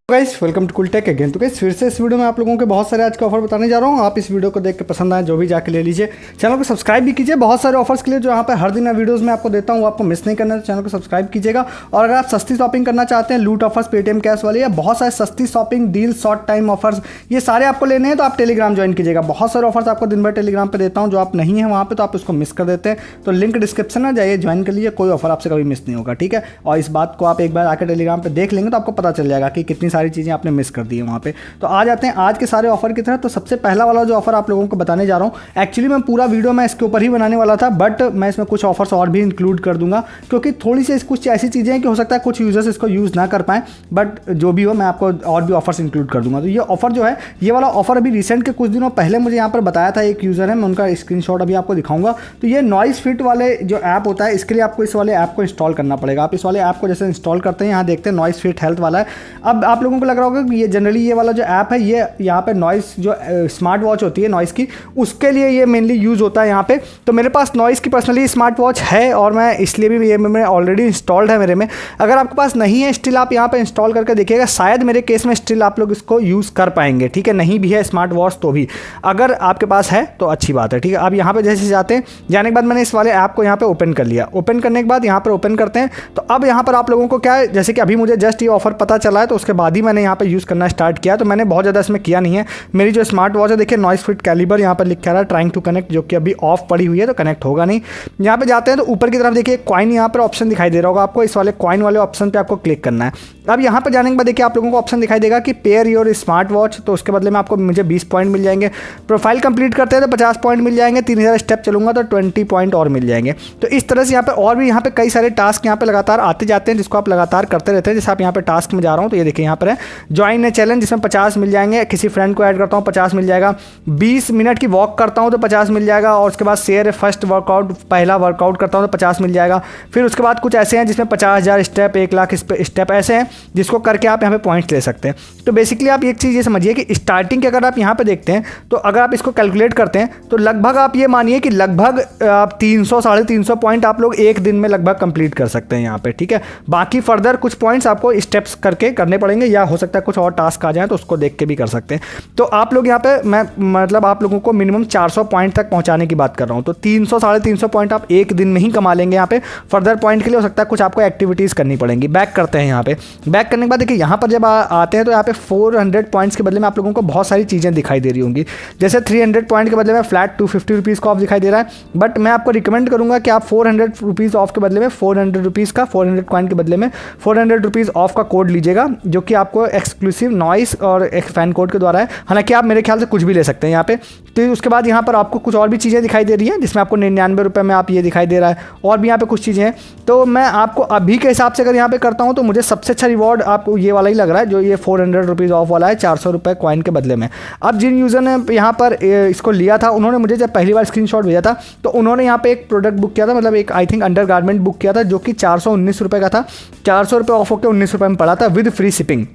Guys welcome to कुलटेक again. तो guys फिर से इस वीडियो में आप लोगों के बहुत सारे आज के ऑफर बताने जा रहा हूँ। आप इस वीडियो को देख के पसंद आए जो भी जाके ले लीजिए। चैनल को सब्सक्राइब भी कीजिए बहुत सारे ऑफर्स के लिए जो यहाँ पे हर दिन मैं वीडियोस में आपको देता हूँ, आपको मिस नहीं करना है तो चैनल को सब्सक्राइब कीजिएगा। और अगर आप सस्ती शॉपिंग करना चाहते हैं, लूट ऑफर्स, पेटीएम कैश वाले या बहुत सारे सस्ती shopping deal, short time offers, ये सारे आपको लेने हैं तो आप टेलीग्राम ज्वाइन कीजिएगा। बहुत सारे ऑफर्स आपको दिन भर टेलीग्राम पर देता हूँ, जो आप नहीं है वहाँ पर तो आप उसको मिस कर देते हैं। तो लिंक डिस्क्रिप्शन में जाइए, ज्वाइन कर लीजिए, कोई ऑफर आपसे कभी मिस नहीं होगा, ठीक है। और इस बात को आप एक बार आकर टेलीग्राम पर देख लेंगे तो आपको पता चल जाएगा कि कितनी सारी चीज़ें आपने मिस कर दी है वहाँ पे। तो आ जाते हैं आज के सारे ऑफर की तरफ। तो सबसे पहला वाला जो ऑफर आप लोगों को बताने जा रहा हूँ, एक्चुअली मैं पूरा वीडियो मैं इसके ऊपर ही बनाने वाला था, बट मैं इसमें कुछ ऑफर्स और भी इंक्लूड कर दूंगा क्योंकि थोड़ी सी कुछ ऐसी चीज़ें हैं कि हो सकता है कुछ यूजर्स इसको यूज़ ना कर पाएँ, बट जो भी हो मैं आपको और भी ऑफर्स इंक्लूड कर दूंगा। तो ये ऑफर जो है, ये वाला ऑफर अभी रिसेंट के कुछ दिनों पहले मुझे यहाँ पर बताया था एक यूज़र है, मैं उनका स्क्रीनशॉट अभी आपको दिखाऊंगा। तो ये नॉइस फिट वाले जो ऐप होता है, इसके लिए आपको इस वाले ऐप को इंस्टॉल करना पड़ेगा। आप इस वाले ऐप को जैसे इंस्टॉल करते हैं, यहाँ देखते हैं नॉइस फिट हेल्थ वाला है। अब आप लोगों को लग रहा होगा कि ये जनरली ये वाला जो ऐप है, ये यहाँ पे नॉइस जो स्मार्ट वॉच होती है नॉइस की, उसके लिए ये मेनली यूज़ होता है यहाँ पे। तो मेरे पास नॉइस की पर्सनली स्मार्ट वॉच है और मैं इसलिए भी ये मैं ऑलरेडी इंस्टॉल्ड है मेरे में। अगर आपके पास नहीं है स्टिल, आप यहाँ पे इंस्टॉल करके देखिएगा, शायद मेरे केस में स्टिल आप लोग इसको यूज़ कर पाएंगे, ठीक है। नहीं भी है स्मार्ट वॉच तो भी, अगर आपके पास है तो अच्छी बात है, ठीक है। अब यहाँ पे जैसे जाते हैं, जाने के बाद मैंने इस वाले ऐप को यहाँ पे ओपन कर लिया। ओपन करने के बाद यहाँ पर ओपन करते हैं तो अब यहाँ पर आप लोगों को क्या है, जैसे कि अभी मुझे जस्ट ये ऑफर पता चला है तो उसके बाद ही मैंने यहाँ पर यूज़ करना स्टार्ट किया। तो मैंने बहुत ज़्यादा इसमें किया नहीं है। मेरी जो स्मार्ट वॉच है देखिए, नॉइस फिट कैलिबर यहाँ पर लिखा रहा है ट्राइंग टू कनेक्ट, जो कि अभी ऑफ पड़ी हुई है तो कनेक्ट होगा नहीं। यहाँ पे जाते हैं तो ऊपर की तरफ देखिए कॉइन यहाँ पर ऑप्शन दिखाई दे रहा होगा आपको, इस वाले कॉइन वाले ऑप्शन पे आपको क्लिक करना है। अब यहाँ पर जाने के बाद देखिए आप लोगों को ऑप्शन दिखाई देगा कि पेयर योर स्मार्ट वॉच, तो उसके बदले में आपको मुझे 20 पॉइंट मिल जाएंगे। प्रोफाइल कंप्लीट करते हैं तो 50 पॉइंट मिल जाएंगे। 3000 स्टेप चलूंगा तो 20 पॉइंट और मिल जाएंगे। तो इस तरह से यहाँ पे और भी यहाँ पे कई सारे टास्क यहाँ पे लगातार आते जाते हैं, जिसको आप लगातार करते रहते हैं। जैसे आप यहाँ पे टास्क में जा रहा हूँ तो ये देखिए यहाँ पर है ज्वाइन ए चैलेंज, जिसमें 50 मिल जाएंगे। किसी फ्रेंड को ऐड करता हूँ 50 मिल जाएगा। 20 मिनट की वॉक करता हूँ तो 50 मिल जाएगा। और उसके बाद शेयर फर्स्ट वर्कआउट, पहला वर्कआउट करता हूँ तो 50 मिल जाएगा। फिर उसके बाद कुछ ऐसे हैं जिसमें 50,000 स्टेप, 1 लाख स्टेप ऐसे हैं जिसको करके आप यहाँ पे पॉइंट्स ले सकते हैं। तो बेसिकली आप एक चीज़ ये समझिए कि स्टार्टिंग के अगर आप यहाँ पे देखते हैं तो अगर आप इसको कैलकुलेट करते हैं तो लगभग आप ये मानिए कि लगभग आप 300 साढ़े 300 पॉइंट आप लोग एक दिन में लगभग कंप्लीट कर सकते हैं यहाँ पे, ठीक है। बाकी फर्दर कुछ पॉइंट्स आपको स्टेप्स करके करने पड़ेंगे, या हो सकता है कुछ और टास्क आ जाए तो उसको देख के भी कर सकते हैं। तो आप लोग यहाँ पे मैं मतलब आप लोगों को मिनिमम 400 पॉइंट तक पहुँचाने की बात कर रहा हूँ। तो 300 साढ़े 300 पॉइंट आप एक दिन में ही कमा लेंगे। यहाँ पे फर्दर पॉइंट के लिए हो सकता है कुछ आपको एक्टिविटीज़ करनी पड़ेंगी। बैक करते हैं यहाँ पे। बैक करने के बाद देखिए यहाँ पर जब आते हैं तो यहाँ पे 400 पॉइंट्स के बदले में आप लोगों को बहुत सारी चीज़ें दिखाई दे रही होंगी। जैसे 300 पॉइंट के बदले में फ्लैट 250 रुपीज़ का ऑफ दिखाई दे रहा है, बट मैं आपको रिकमेंड करूँगा कि आप 400 रुपीज़ ऑफ के बदले में 400 रुपीज़ का 400 कॉइन के बदले में 400 रुपीज़ ऑफ का कोड लीजिएगा, जो कि आपको एक्सक्लूसिव नॉइस और एक फैन कोड के द्वारा है। हालांकि आप मेरे ख्याल से कुछ भी ले सकते हैं यहाँ पे। तो उसके बाद यहाँ पर आपको कुछ और भी चीज़ें दिखाई दे रही हैं, जिसमें आपको 99 रुपये में आप ये दिखाई दे रहा है, और भी यहाँ पे कुछ चीज़ें हैं। तो मैं आपको अभी के हिसाब से अगर यहाँ पे करता हूँ तो मुझे सबसे अच्छा रिवॉर्ड आपको ये वाला ही लग रहा है, जो ये 400 रुपीज़ ऑफ वाला है 400 रुपये कॉइन के बदले में। अब जिन यूज़र ने यहाँ पर इसको लिया था, उन्होंने मुझे जब पहली बार स्क्रीनशॉट भेजा था तो उन्होंने यहाँ पे एक प्रोडक्ट बुक किया था, मतलब एक I think under garment book किया था, जो कि 419 रुपये का था। 400 रुपये ऑफ होकर 19 रुपये में पड़ा था विद फ्री शिपिंग,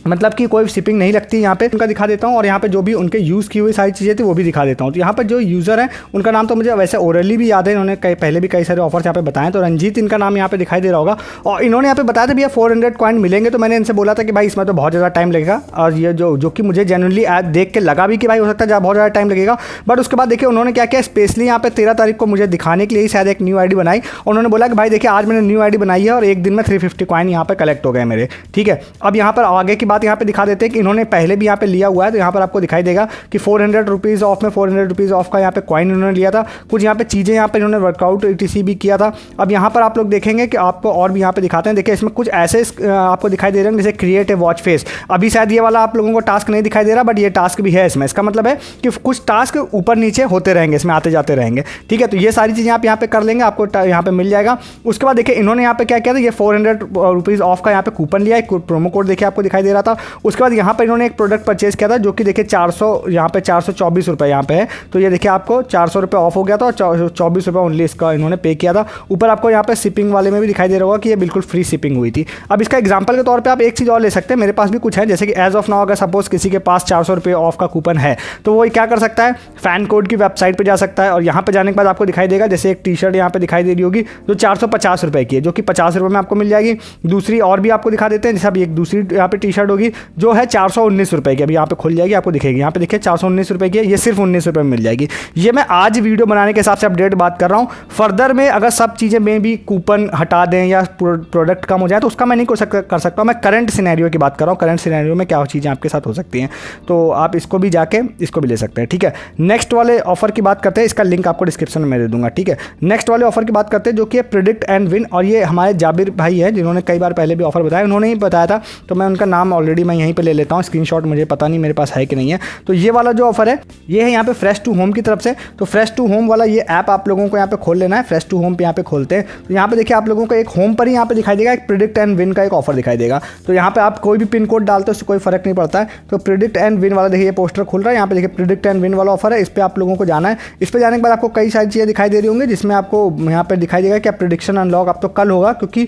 मतलब कि कोई शिपिंग नहीं लगती यहाँ पे। उनका दिखा देता हूँ और यहाँ पे जो भी उनके यूज़ की हुई सारी चीज़ें थी वो भी दिखा देता हूँ। तो यहाँ पर जो यूज़र है उनका नाम तो मुझे वैसे ओरली भी याद है, इन्होंने पहले भी कई सारे ऑफर्स यहाँ पे बताए। तो रंजीत इनका नाम यहाँ पे दिखाई दे रहा होगा, और इन्होंने यहाँ पे बताया था भैया 400 कॉइन मिलेंगे। तो मैंने इनसे बोला था कि भाई इसमें तो बहुत ज़्यादा टाइम लगेगा, और ये जो कि मुझे जेन्युइनली देख के लगा भी कि भाई हो सकता है बहुत ज़्यादा टाइम लगेगा। बट उसके बाद देखिए उन्होंने क्या किया, स्पेशली यहाँ पे 13 तारीख को मुझे दिखाने के लिए शायद एक न्यू ID बनाई। उन्होंने बोला कि भाई देखिए आज मैंने न्यू ID बनाई है और एक दिन में 350 कॉइन यहाँ पे कलेक्ट हो गए मेरे, ठीक है। अब यहाँ पर आगे की बात यहाँ पे दिखा देते हैं कि इन्होंने पहले भी यहाँ पे लिया हुआ है। तो यहाँ पर आपको दिखाई देगा कि 400 रुपीज़ ऑफ में 400 रुपीज़ ऑफ का यहाँ पे कॉइन इन्होंने लिया था। कुछ यहाँ पे चीज़ें यहाँ पे इन्होंने वर्कआउट ETC भी किया था। अब यहाँ पर आप लोग देखेंगे कि आपको और भी यहाँ पे दिखाते हैं। देखिए इसमें कुछ ऐसे आपको दिखाई दे रहे हैं, जैसे क्रिएट ए वॉच फेस। अभी शायद ये वाला आप लोगों को टास्क नहीं दिखाई दे रहा, बट ये टास्क भी है इसमें। इसका मतलब है कि कुछ टास्क ऊपर नीचे होते रहेंगे, इसमें आते जाते रहेंगे, ठीक है। तो ये सारी चीज़ें आप यहाँ पे कर लेंगे, आपको यहाँ पे मिल जाएगा। उसके बाद देखिए इन्होंने यहाँ पे क्या किया था, ये 400 रुपीज़ ऑफ का यहाँ पे कूपन लिया है, प्रोमो कोड देखिए आपको दिखाई दे रहा था। उसके बाद यहाँ पर इन्होंने एक प्रोडक्ट परचेज किया था, जो कि देखिए 400 यहाँ पे 424 रुपये यहाँ पे है। तो ये देखिए आपको 400 रुपये ऑफ हो गया था और 24 रुपये ओनली इसका इन्होंने पे किया था। ऊपर आपको यहाँ पे शिपिंग वाले में भी दिखाई दे रहा होगा कि ये बिल्कुल फ्री शिपिंग हुई थी। अब इसका एग्जांपल के तौर पे आप एक चीज़ और ले सकते हैं, मेरे पास भी कुछ है। जैसे कि एज ऑफ नाउ अगर सपोज किसी के पास 400 रुपये ऑफ का कूपन है तो वो क्या कर सकता है, फैन कोड की वेबसाइट पर जा सकता है, और यहाँ पर जाने के बाद आपको दिखाई देगा जैसे एक टी शर्ट यहाँ पे दिखाई दे रही होगी जो 450 रुपये की है, जो कि 50 रुपये में आपको मिल जाएगी। दूसरी और भी आपको दिखा देते हैं, जैसे अब एक दूसरी यहाँ पे टी शर्ट होगी, जो है 419 रुपये की। अभी यहाँ पे खुल जाएगी, आपको दिखेगी, यहाँ पे देखिए 419 रुपये की है, ये सिर्फ 19 रुपये में मिल जाएगी। ये मैं आज वीडियो बनाने के हिसाब से अपडेट बात कर रहा हूँ। फर्दर में अगर सब चीज़ें में भी कूपन हटा दें या प्रोडक्ट कम हो जाए तो उसका मैं नहीं कर सकता हूँ। मैं करंट सिनेरियो की बात कर रहा हूँ, करंट सिनेरियो में क्या चीज़ें आपके साथ हो सकती हैं, तो आप इसको भी जाके इसको भी ले सकते हैं, ठीक है। नेक्स्ट वाले ऑफर की बात करते हैं, इसका लिंक आपको डिस्क्रिप्शन में दे दूंगा, ठीक है। नेक्स्ट वाले ऑफर की बात करते हैं जो कि प्रेडिक्ट एंड विन, और ये हमारे जाबिर भाई हैं जिन्होंने कई बार पहले भी ऑफर बताया, उन्होंने ही बताया था, तो मैं उनका नाम ऑलरेडी मैं यहीं पे ले लेता हूँ, स्क्रीनशॉट मुझे पता नहीं मेरे पास है कि नहीं है। तो ये वाला जो ऑफर है ये है यहाँ पे फ्रेश टू होम की तरफ से। तो फ्रेश टू होम वाला ये ऐप आप लोगों को यहाँ पे खोल लेना है। फ्रेश टू होम पे यहाँ पे खोलते हैं तो यहाँ पे देखिए आप लोगों को एक होम पर ही यहाँ पे दिखाई देगा एक प्रेडिक्ट एंड विन का एक ऑफर दिखाई देगा। तो यहाँ पे आप कोई भी पिन कोड डालते हो उससे कोई फर्क नहीं पड़ता है। तो प्रेडिक्ट एंड विन वाला देखिए पोस्टर खुल रहा है, यहाँ पे देखिए प्रेडिक्ट एंड विन वाला ऑफर है, इस पर आप लोगों को जाना है। इस पर जाने के बाद आपको कई सारी चीज़ें दिखाई दे रही होंगी, जिसमें आपको यहाँ पे दिखाई देगा कि प्रेडिक्शन अनलॉक अब तो कल होगा, क्योंकि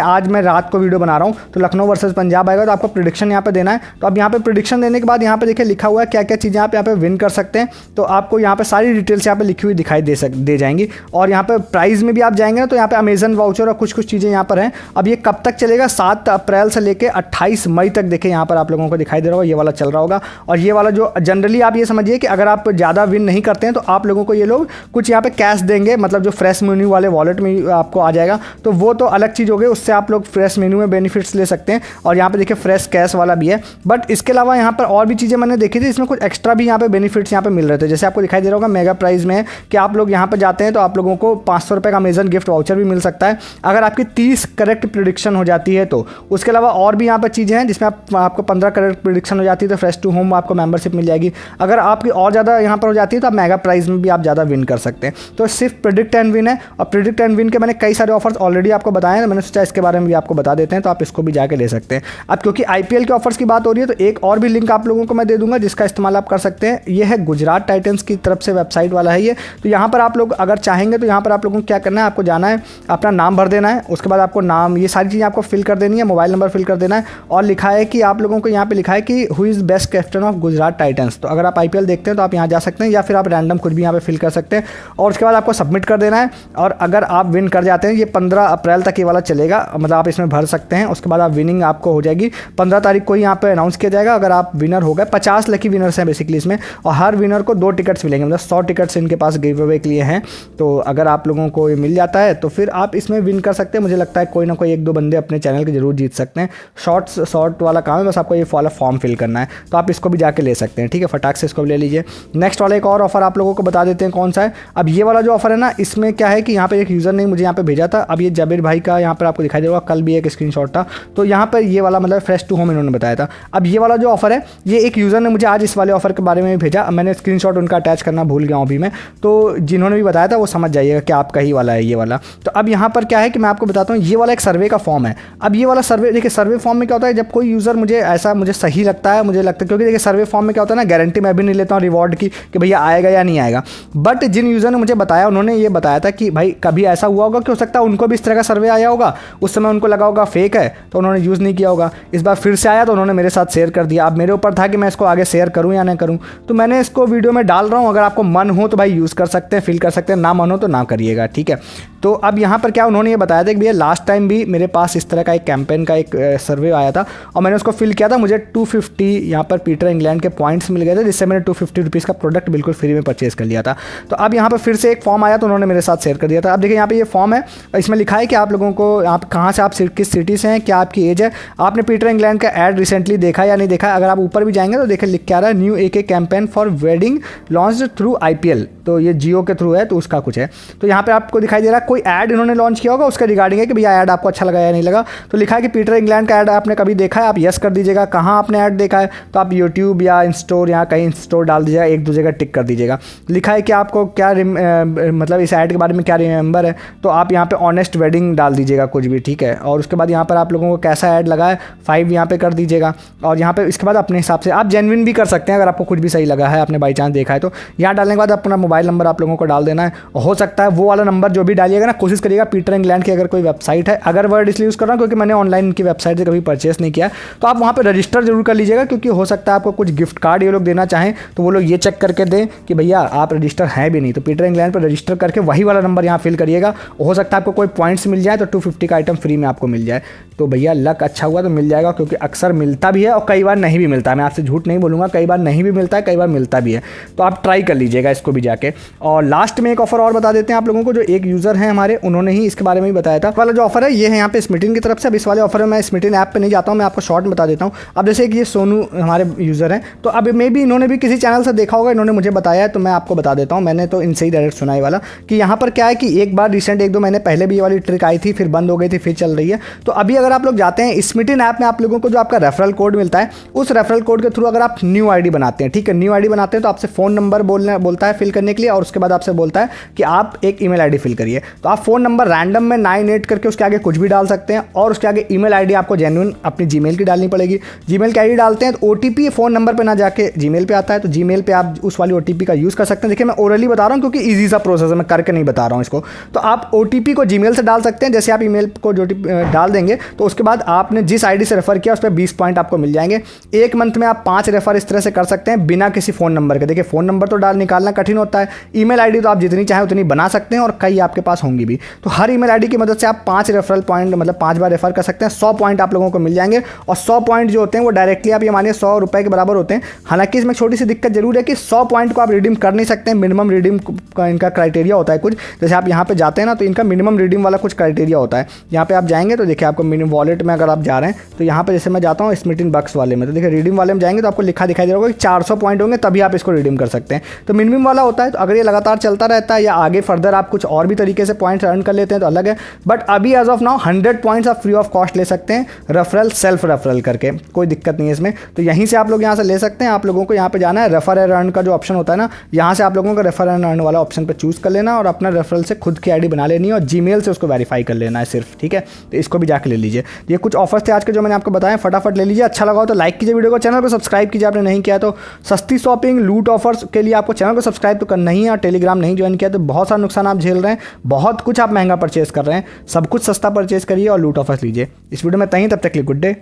आज मैं रात को वीडियो बना रहा हूँ, तो लखनऊ वर्सेस पंजाब आएगा, तो आपको प्रेडिक्शन यहाँ पे देना है। तो अब यहाँ पे प्रेडिक्शन देने के बाद यहाँ पे देखिए लिखा हुआ है क्या क्या चीज़ें आप यहाँ पे विन कर सकते हैं। तो आपको यहाँ पे सारी डिटेल्स यहाँ पे लिखी हुई दिखाई दे जाएंगी। और यहाँ पे प्राइस में भी आप जाएंगे ना तो यहाँ पे अमेजन वाउचर और कुछ चीज़ें यहाँ पर हैं। अब ये कब तक चलेगा, 7 अप्रैल से लेकर 28 मई तक देखिए यहाँ पर आप लोगों को दिखाई दे रहा होगा, ये वाला चल रहा होगा। और ये वाला जो जनरली आप ये समझिए कि अगर आप ज़्यादा विन नहीं करते हैं तो आप लोगों को ये लोग कुछ यहाँ पे कैश देंगे, मतलब जो फ्रेश मेन्यू वाले वॉलेट में आपको आ जाएगा, तो वो तो अलग चीज़ हो गई, उससे आप लोग फ्रेश मेन्यू में बेनिफिट्स ले सकते हैं। और यहाँ पे देखिए फ्रेश कैश वाला भी है। बट इसके अलावा यहाँ पर और भी चीज़ें मैंने देखी थी, इसमें कुछ एक्स्ट्रा भी यहाँ पे बेनिफिट्स यहाँ पे मिल रहे थे। जैसे आपको दिखाई दे रहा होगा मेगा प्राइस में कि आप लोग यहाँ पर जाते हैं तो आप लोगों को 500 रुपये का अमेजन गिफ्ट वाउचर भी मिल सकता है अगर आपकी 30 करेक्ट प्रेडिक्शन हो जाती है तो। उसके अलावा और भी यहाँ पर चीज़ें हैं जिसमें आपको 15 करेक्ट प्रेडिक्शन हो जाती है तो फ्रेश टू होम आपको मेंबरशिप मिल जाएगी। अगर आपकी और ज़्यादा यहाँ पर हो जाती है तो आप मेगा प्राइस में भी आप ज़्यादा विन कर सकते हैं। तो सिर्फ प्रेडिक्ट एंड विन है, और प्रेडिक्ट एंड विन के मैंने कई सारे ऑफर्स ऑलरेडी आपको बताए हैं, मैंने सोचा इसके बारे में भी आपको बता देते हैं, तो आप इसको भी जाके ले सकते हैं। अब क्योंकि IPL के ऑफर्स की बात हो रही है तो एक और भी लिंक आप लोगों को मैं दे दूंगा जिसका इस्तेमाल आप कर सकते हैं। ये है गुजरात टाइटंस की तरफ से वेबसाइट वाला है ये। तो यहाँ पर आप लोग अगर चाहेंगे तो यहाँ पर आप लोगों को क्या करना है, आपको जाना है, अपना नाम भर देना है, उसके बाद आपको नाम, ये सारी चीज़ें आपको फिल कर देनी है, मोबाइल नंबर फिल कर देना है, और लिखा है कि आप लोगों को यहाँ पे लिखा है कि who is best captain of Gujarat Titans. तो अगर आप IPL देखते हैं तो आप यहाँ जा सकते हैं, या फिर आप रैंडम कुछ भी यहाँ पे फिल कर सकते हैं, और उसके बाद आपको सबमिट कर देना है। और अगर आप विन कर जाते हैं, ये 15 अप्रैल तक ये वाला चलेगा, मतलब आप इसमें भर सकते हैं। उसके बाद आप विनिंग आपको हो जाएगी 15 तारीख को ही यहाँ पे अनाउंस किया जाएगा। अगर आप विनर हो गए, 50 लकी विनर्स हैं बेसिकली इसमें, और हर विनर को 2 टिकट्स मिलेंगे, मतलब 100 टिकट्स इनके पास गिव अवे के लिए हैं। तो अगर आप लोगों को ये मिल जाता है तो फिर आप इसमें विन कर सकते हैं। मुझे लगता है कोई ना कोई 1-2 बंदे अपने चैनल के जरूर जीत सकते हैं। शॉर्ट वाला काम है, बस आपको ये वाला फॉर्म फिल करना है, तो आप इसको भी जाके ले सकते हैं, ठीक है। फटाक से इसको भी ले लीजिए। नेक्स्ट वाला एक और ऑफर आप लोगों को बता देते हैं कौन सा है। अब ये वाला जो ऑफर है ना, इसमें क्या है कि यहाँ पे एक यूज़र ने मुझे यहाँ पे भेजा था, अब ये जाबिर भाई का यहाँ पर आपको दिखाई देगा, कल भी एक स्क्रीनशॉट था। तो यहाँ पर ये वाला मतलब फ्रेश टू होम इन्होंने बताया था। अब ये वाला जो ऑफर है, ये एक यूज़र ने मुझे आज इस वाले ऑफर के बारे में भेजा, मैंने स्क्रीनशॉट उनका अटैच करना भूल गया हूँ अभी मैं, तो जिन्होंने भी बताया था वो समझ जाइएगा कि आपका ही वाला है ये वाला। तो अब यहाँ पर क्या है कि मैं आपको बताता हूँ, ये वाला एक सर्वे का फॉर्म है। अब ये वाला सर्वे देखिए, सर्वे फॉर्म में क्या होता है, जब कोई यूज़र मुझे सही लगता है, मुझे लगता है, क्योंकि देखिए सर्वे फॉर्म में क्या होता है ना, गारंटी मैं भी नहीं लेता हूँ रिवॉर्ड की कि भैया आएगा या नहीं आएगा। बट जिन यूज़र ने मुझे बताया, उन्होंने ये बताया था कि भाई कभी ऐसा हुआ होगा कि हो सकता है उनको भी इस तरह का सर्वे आया होगा, उस समय उनको लगा होगा फेक है तो उन्होंने यूज़ नहीं किया होगा। इस बार फिर से आया तो उन्होंने मेरे साथ शेयर कर दिया। अब मेरे ऊपर था कि मैं इसको आगे शेयर करूँ या नहीं करूँ, तो मैंने इसको वीडियो में डाल रहा हूँ। अगर आपको मन हो तो भाई यूज़ कर सकते हैं, फिल कर सकते हैं, ना मन हो तो ना करिएगा, ठीक है। तो अब यहाँ पर क्या उन्होंने ये बताया था कि भैया लास्ट टाइम भी मेरे पास इस तरह का एक कैंपेन का एक सर्वे आया था और मैंने उसको फिल किया था, मुझे 250 यहाँ पर पीटर इंग्लैंड के पॉइंट्स मिल गए थे, जिससे मैंने 250 रुपीज़ का प्रोडक्ट बिल्कुल फ्री में परचेज कर लिया था। तो अब यहाँ पर फिर से एक फॉर्म आया तो उन्होंने मेरे साथ शेयर कर दिया था। अब देखिए यहाँ पे ये फॉर्म है, इसमें लिखा है कि आप लोगों को आप कहाँ से, आप किस सिटी से हैं, क्या आपकी एज है, आपने पीटर इंग्लैंड का ऐड रिसेंटली देखा या नहीं देखा। अगर आप ऊपर भी जाएंगे तो देखिए लिख के आ रहा है new AK campaign for wedding launched through IPL, तो ये जियो के थ्रू है तो उसका कुछ है। तो यहाँ पे आपको दिखाई दे रहा है कोई ऐड इन्होंने लॉन्च किया होगा, उसका रिगार्डिंग है कि भैया ऐड आपको अच्छा लगा या नहीं लगा। तो लिखा है कि पीटर इंग्लैंड का ऐड आपने कभी देखा है, आप यस कर दीजिएगा। कहाँ आपने ऐड देखा है, तो आप यूट्यूब या इंस्टोर या कहीं इंस्टोर डाल दीजिएगा, एक दो जगह टिक कर दीजिएगा। लिखा है कि आपको क्या मतलब इस ऐड के बारे में क्या रिमेंबर है, तो आप यहाँ पे ऑनेस्ट वेडिंग डाल दीजिएगा कुछ भी, ठीक है। और उसके बाद यहाँ पर आप लोगों को कैसा ऐड लगा है 5 यहाँ पे कर दीजिएगा। और यहाँ पे इसके बाद अपने हिसाब से आप जेन्युइन भी कर सकते हैं, अगर आपको कुछ भी सही लगा है, आपने बाई चांस देखा है तो यहाँ डालने के बाद अपना मोबाइल नंबर आप लोगों को डाल देना है। हो सकता है वो वाला नंबर जो भी डालिएगा ना, कोशिश करिएगा पीटर इंग्लैंड की अगर कोई वेबसाइट है, अगर वर्ड इसलिए यूज़ कर रहा हूँ क्योंकि मैंने ऑनलाइन इनकी वेबसाइट से कभी परचेस नहीं किया, तो आप वहाँ पर रजिस्टर जरूर कर लीजिएगा, क्योंकि हो सकता है आपको कुछ गिफ्ट कार्ड ये लोग देना चाहें तो वो लोग ये चेक करके दें कि भैया आप रजिस्टर हैं भी नहीं। तो पीटर इंग्लैंड पर रजिस्टर करके वही वाला नंबर यहाँ फिल करिएगा। हो सकता है आपको कोई पॉइंट्स मिल जाए तो 250 का आइटम फ्री में आपको मिल जाए। तो भैया लक अच्छा हुआ तो मिल जाएगा, क्योंकि कि अक्सर मिलता भी है और कई बार नहीं भी मिलता है। मैं आपसे झूठ नहीं बोलूँगा, कई बार नहीं भी मिलता है, कई बार मिलता भी है। तो आप ट्राई कर लीजिएगा इसको भी जाके। और लास्ट में एक ऑफर और बता देते हैं आप लोगों को, जो एक यूज़र हैं हमारे, उन्होंने ही इसके बारे में भी बताया था। वाला जो ऑफर है ये है यहाँ पे स्मिटिन की तरफ से। अब इस वाले ऑफर में मैं स्मिटिन ऐप पे नहीं जाता हूँ, मैं आपको शॉर्ट में बता देता हूँ। अब जैसे कि ये सोनू हमारे यूज़र हैं, तो अब मे भी इन्होंने भी किसी चैनल से देखा होगा, इन्होंने मुझे बताया है, तो मैं आपको बता देता हूँ। मैंने तो इनसे ही डायरेक्ट सुना है वाला कि यहाँ पर क्या है कि एक बार रिसेंट 1-2 महीने पहले भी ये वाली ट्रिक आई थी, फिर बंद हो गई थी, फिर चल रही है। तो अभी अगर आप लोग जाते हैं स्मिटिन ऐप में, आप लोगों को जो आपका रेफरल कोड मिलता है, उस रेफरल कोड के थ्रू अगर आप न्यू आईडी बनाते हैं, ठीक है, न्यू आईडी बनाते हैं तो आपसे फ़ोन नंबर बोलता है फिल करने के लिए, और उसके बाद आपसे बोलता है कि आप एक ईमेल आईडी फिल करिए। तो आप फ़ोन नंबर रैंडम में 98 करके उसके आगे कुछ भी डाल सकते हैं, और उसके आगे ईमेल आईडी आपको जेन्युइन अपनी जीमेल की डालनी पड़ेगी। जीमेल की आईडी डालते हैं तो ओटीपी फ़ोन नंबर पे ना जाके जीमेल पे आता है, तो जीमेल पे आप उस वाली ओटीपी का यूज़ कर सकते हैं। देखिए मैं ओरली बता रहा हूँ क्योंकि ईजी सा प्रोसेस है, मैं करके नहीं बता रहा हूँ इसको। तो आप ओटीपी को जीमेल से डाल सकते हैं। जैसे आप ईमेल को जो डाल देंगे तो उसके बाद आपने जिस आईडी से रेफर किया उस पर 20 पॉइंट आपको मिल जाएंगे। एक मंथ में आप 5 रेफर इस तरह से कर सकते हैं बिना किसी फ़ोन नंबर के। देखिए फ़ोन नंबर तो निकालना कठिन होता है, ईमेल आईडी तो आप जितनी चाहें उतनी बना सकते हैं, और कई आपके पास होंगी भी। तो हर ईमेल आईडी की मदद से आप 5 रेफरल पॉइंट, मतलब 5 बार रेफर कर सकते हैं। 100 पॉइंट आप लोगों को मिल जाएंगे, और 100 पॉइंट जो होते हैं वो डायरेक्टली आप ये मानिए 100 रुपये के बराबर होते हैं। हालांकि इसमें छोटी सी दिक्कत जरूर है कि 100 पॉइंट को आप रिडीम कर नहीं सकते हैं, मिनिमम रिडीम का इनका क्राइटेरिया होता है कुछ। जैसे आप यहाँ पे जाते हैं ना, तो इनका मिनिमम रिडीम वाला कुछ क्राइटेरिया होता है। यहाँ पे आप जाएंगे तो देखिए आपको मिनिमम वॉलेट में अगर आप जा रहे हैं तो यहाँ पे जैसे मैं जाता हूँ स्मिटिन बक्स वाले में, तो देखिए रिडीम वाले में जाएंगे तो आपको लिखा दिखाई दे रहा होगा कि 400 पॉइंट होंगे तभी आप इसको रिडीम कर सकते हैं। तो मिनिमम वाला होता है। तो अगर ये लगातार चलता रहता है या आगे फर्दर आप कुछ और भी तरीके से पॉइंट्स अर्न कर लेते हैं तो अलग है। बट अभी एज ऑफ नाउ 100 पॉइंट्स आप फ्री ऑफ कॉस्ट ले सकते हैं, रेफरल सेल्फ रेफरल करके, कोई दिक्कत नहीं है इसमें। तो यहीं से आप लोग यहाँ से ले सकते हैं। आप लोगों को यहाँ पे जाना है, रेफर एंड अर्न का जो ऑप्शन होता है ना, यहाँ से आप लोगों को रेफर एंड अर्न वाला ऑप्शन पर चूज़ कर लेना, और अपना रेफरल से खुद की आईडी बना लेनी है, और जीमेल से उसको वेरीफाई कर लेना है सिर्फ, ठीक है। तो इसको भी जाके ले लीजिए। ये कुछ ऑफर्स थे आज के जो मैंने आपको बताया, फटाफट ले लीजिए। अच्छा लगा हो तो लाइक कीजिए वीडियो को, चैनल को सब्सक्राइब कीजिए आपने नहीं किया तो। सस्ती शॉपिंग, लूट ऑफर्स के लिए आपको चैनल को सब्सक्राइब तो करना ही है, और टेलीग्राम नहीं ज्वाइन किया तो बहुत सारा नुकसान आप झेल रहे हैं। बहुत कुछ आप महंगा परचेज कर रहे हैं, सब कुछ सस्ता परचेज करिए और लूट ऑफर्स लीजिए। इस वीडियो में तहीं, तब तक के लिए गुड डे,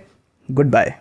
गुड बाय।